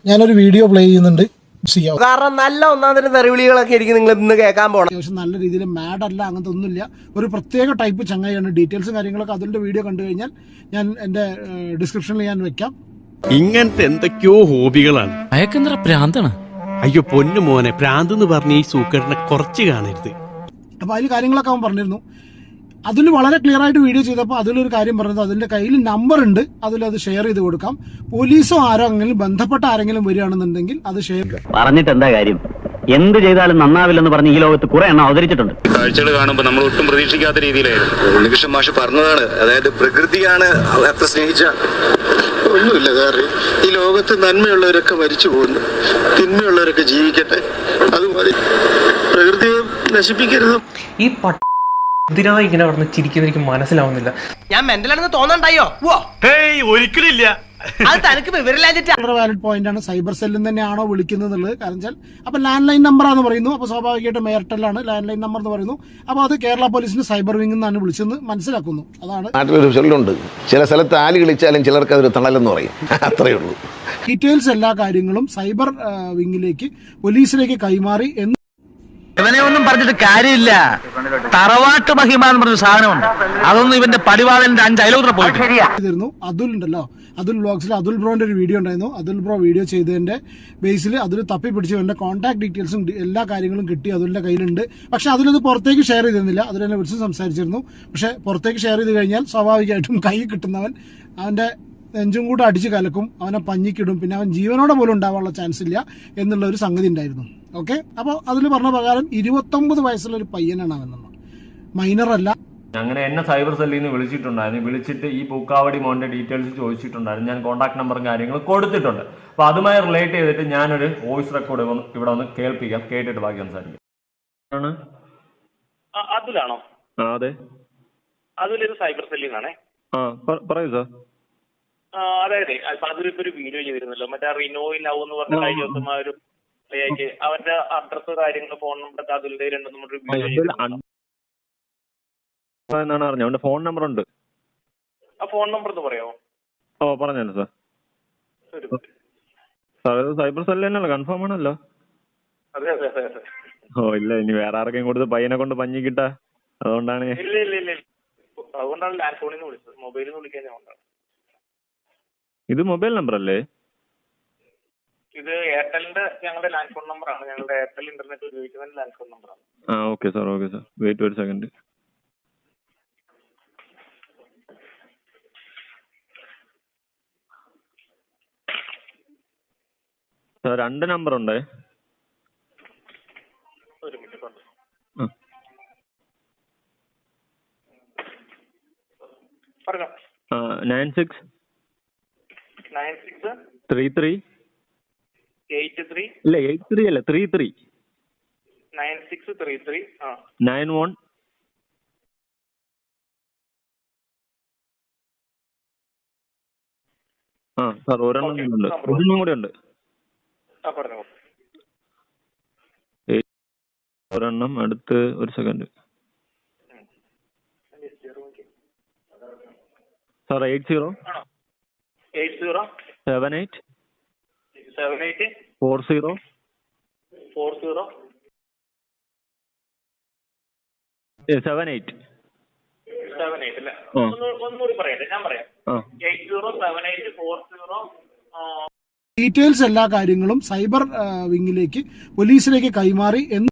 ഞാനൊരു video play ചെയ്യുന്നുണ്ട്. കാരണം നല്ല ഒന്നാമത്തെ തെറിവിളികളൊക്കെ ആയിരിക്കും നിങ്ങൾ ഇന്ന് കേൾക്കാൻ പോകണം. അത്യാവശ്യം നല്ല രീതിയിൽ മാഡല്ല, അങ്ങനത്തെ ഒന്നുമില്ല. ഒരു പ്രത്യേക ടൈപ്പ് ചങ്ങായിയാണ്. ഡീറ്റെയിൽസും കാര്യങ്ങളൊക്കെ അതിന്റെ വീഡിയോ കണ്ടു കഴിഞ്ഞാൽ ഞാൻ എന്റെ ഡിസ്ക്രിപ്ഷനിൽ ഞാൻ വെക്കാം. ഇങ്ങനത്തെ എന്തൊക്കെയോ ഹോബികളാണ്. അയക്കെന്തറ പ്രാന്താണ്. അയ്യോ പൊന്നു മോനെ, പ്രാന്ത് എന്ന് പറഞ്ഞ ഈ സൂക്കറിനെ കുറച്ച് കാണരുത്. അപ്പൊ അതിൽ കാര്യങ്ങളൊക്കെ അവൻ പറഞ്ഞിരുന്നു. അതിൽ വളരെ ക്ലിയർ ആയിട്ട് വീഡിയോ ചെയ്തപ്പോൾ അതിലൊരു കാര്യം പറഞ്ഞത്, അതിന്റെ കയ്യിൽ നമ്പർ ഉണ്ട്, അതിലത് ഷെയർ ചെയ്ത് കൊടുക്കാം. പോലീസോ ആരെങ്കിലും ബന്ധപ്പെട്ട ആരെങ്കിലും വരികയാണെന്നുണ്ടെങ്കിൽ അത് ഷെയർ പറഞ്ഞിട്ട് എന്താ കാര്യം? എന്ത് ചെയ്താലും നന്നാവില്ലെന്ന് പറഞ്ഞ് ഈ ലോകത്ത് കുറെ എണ്ണം അവതരിച്ചിട്ടുണ്ട്. കാഴ്ചകൾ കാണുമ്പോൾ നമ്മൾ ഒട്ടും പ്രതീക്ഷിക്കാത്ത രീതിയിലായിരുന്നു. ഉണ്ണികൃഷ്ണൻ മാഷ് പറഞ്ഞതാണ്, അതായത് പ്രകൃതിയാണ് അത്ര സ്നേഹിച്ച ഒന്നുമില്ല. കാരണം ഈ ലോകത്ത് നന്മയുള്ളവരൊക്കെ മരിച്ചു പോകുന്നു, തിന്മയുള്ളവരൊക്കെ ജീവിക്കട്ടെ. അതുമതി, പ്രകൃതിയെ നശിപ്പിക്കരുത്. ഈ ഇതിനായി ഇങ്ങനെ പറഞ്ഞ് ചിരിക്കുന്ന എനിക്ക് മനസ്സിലാവുന്നില്ല. ഞാൻ മെന്റലാണെന്ന് തോന്നണ്ടായോ? ഒരിക്കലില്ല. അത് തനിക്ക് വിവരമില്ലാഞ്ഞിട്ടാ. വളരെ വാലിഡ് പോയിന്റ് ആണ്. സൈബർ സെല്ലിൽ തന്നെയാണോ വിളിക്കുന്നത് എന്നുള്ളത്. കാരണം വെച്ചാൽ അപ്പൊ ലാൻഡ് ലൈൻ നമ്പറാന്ന് പറയുന്നു. അപ്പൊ സ്വാഭാവികമായിട്ടും എയർടെല്ലാണ് ലാൻഡ് ലൈൻ നമ്പർ എന്ന് പറയുന്നു. അപ്പൊ അത് കേരള പോലീസിന് സൈബർ വിംഗ് എന്നാണ് വിളിച്ചെന്ന് മനസ്സിലാക്കുന്നു. അതാണ് നാട്ടിലൊരു ചൊല്ലുണ്ട്, ചില സ്ഥലത്ത് ആല് കളിച്ചാലും ചിലർക്ക് അതൊരു തണലെന്ന് പറയും. അത്രയേ ഉള്ളൂ. ഡീറ്റെയിൽസ് എല്ലാ കാര്യങ്ങളും സൈബർ വിങ്ങിലേക്ക് പോലീസിലേക്ക് കൈമാറി എന്ന് ഇവനെ ഒന്നും പറഞ്ഞിട്ട് കാര്യമില്ല. തറവാട്ട് മഹിമ എന്ന് പറഞ്ഞ സാധനമുണ്ട്, അതൊന്നും ഇവന്റെ പടിവാളന്റെ 5 അയലോത്ര പോയിട്ട് ചെയ്തിരുന്നു. അതുൽ ഉണ്ടല്ലോ, അതുൽ വ്ളോഗ്സിൽ അതുൽ ബ്രോന്റെ ഒരു വീഡിയോ ഉണ്ടായിരുന്നു. അതുൽ ബ്രോ വീഡിയോ ചെയ്തതിന്റെ ബേസിൽ അതിൽ തപ്പി പിടിച്ചു എന്റെ കോൺടാക്ട് ഡീറ്റെയിൽസും എല്ലാ കാര്യങ്ങളും കിട്ടി, അതുലിന്റെ കയ്യിലുണ്ട്. പക്ഷെ അതിലത് പുറത്തേക്ക് ഷെയർ ചെയ്തിരുന്നില്ല. അതിൽ തന്നെ വിളിച്ച് സംസാരിച്ചിരുന്നു. പക്ഷെ പുറത്തേക്ക് ഷെയർ ചെയ്ത് കഴിഞ്ഞാൽ സ്വാഭാവികമായിട്ടും കൈ കിട്ടുന്നവൻ അവന്റെ നെഞ്ചും കൂടെ അടിച്ച് കലക്കും, അവനെ പഞ്ഞിക്കിടും, പിന്നെ അവൻ ജീവനോടെ പോലും ഉണ്ടാവാനുള്ള ചാൻസ് ഇല്ല എന്നുള്ള ഒരു സംഗതി ഉണ്ടായിരുന്നു. ഓക്കെ, അപ്പോൾ അതിൽ പറഞ്ഞ പ്രകാരം 29 വയസ്സുള്ള ഒരു പയ്യനാണ് അവനെന്ന്, മൈനർ അല്ല. അങ്ങനെ എന്നെ സൈബർ സെല്ലിൽ നിന്ന് വിളിച്ചിട്ടുണ്ടായിരുന്നു. വിളിച്ചിട്ട് ഈ പൂക്കാവടി മോന്റെ ഡീറ്റെയിൽസ് ചോദിച്ചിട്ടുണ്ടായിരുന്നു. ഞാൻ കോൺടാക്ട് നമ്പറും കാര്യങ്ങളും കൊടുത്തിട്ടുണ്ട്. അപ്പോൾ അതുമായി റിലേറ്റ് ചെയ്തിട്ട് ഞാനൊരു വോയിസ് റെക്കോർഡ് ഇവിടെ ഒന്ന് കേൾപ്പിക്കാം. കേട്ടിട്ട് ബാക്കി സംസാരിക്കാം. അതുലാണോ? അതെ, അതിലൊരു സൈബർ സെല്ലിൽ നിന്നാണേ. പറയൂ സാർ. അതായത് അതിലിപ്പോ ഒരു വീഡിയോ ചെയ്തിരുന്നല്ലോ, മറ്റേ റിനോയിൽ ലവ് എന്ന് പറഞ്ഞ കഴിഞ്ഞ ദിവസം ആ ഒരു അവരുടെ അഡ്രസ് കാര്യങ്ങൾ ഫോൺ നമ്പർ അതിന്റെ രണ്ടെന്നും വീഡിയോ എന്നാണ് അറിഞ്ഞത്. അവന്റെ ഫോൺ നമ്പർ ഉണ്ട്. ആ ഫോൺ നമ്പർ ഒന്ന് പറയാമോ? പറഞ്ഞല്ലോ സാർ. സാർ സൈബർ സെല്ല് തന്നെയല്ലോ, കൺഫേം ആണല്ലോ? അതെ അതെ അതെ അതെ. ഇല്ല, ഇനി വേറെ ആർക്കും കൊടുത്ത് പയ്യനെ കൊണ്ട് പഞ്ഞി കിട്ടാ, അതുകൊണ്ടാണ്. ഇല്ല ഇല്ല ഇല്ല, അതുകൊണ്ടാണ് ലാൻഡ് ഫോണിൽ നിന്ന് വിളിച്ചത്, മൊബൈലിൽ നിന്ന് വിളിക്കാൻ ഞാൻ കൊണ്ടാണ്. ഇത് മൊബൈൽ നമ്പർ അല്ലേ? ഇത് എയർടെലിന്റെ ഞങ്ങളുടെ ലാൻഡ് ഫോൺ നമ്പറാണ്. ഞങ്ങളുടെ എയർടെൽ ഇന്റർനെറ്റ് ഉപയോഗിക്കുന്ന ലാൻഡ് ഫോൺ നമ്പറാണ്. Okay sir, okay sir. Wait ഒരു സെക്കൻഡ്. സാർ 2 നമ്പർ ഉണ്ടേ. ഒരു മിനിറ്റ് കൊണ്ട് പറഞ്ഞോ. 96 96 33 83 ഇല്ല 83 അല്ല 33 9633 91 സാർ ഒരെണ്ണം കൂടെ ഉണ്ട്. ഒരെണ്ണം അടുത്ത്, ഒരു സെക്കൻഡ് സാർ. 80 78 40 78 അല്ലേ? ഒന്നുകൂടി പറയട്ടെ, ഞാൻ പറയാം. 807840. ഡീറ്റെയിൽസ് എല്ലാ കാര്യങ്ങളും സൈബർ വിങ്ങിലേക്ക് പോലീസിലേക്ക് കൈമാറി എന്ന്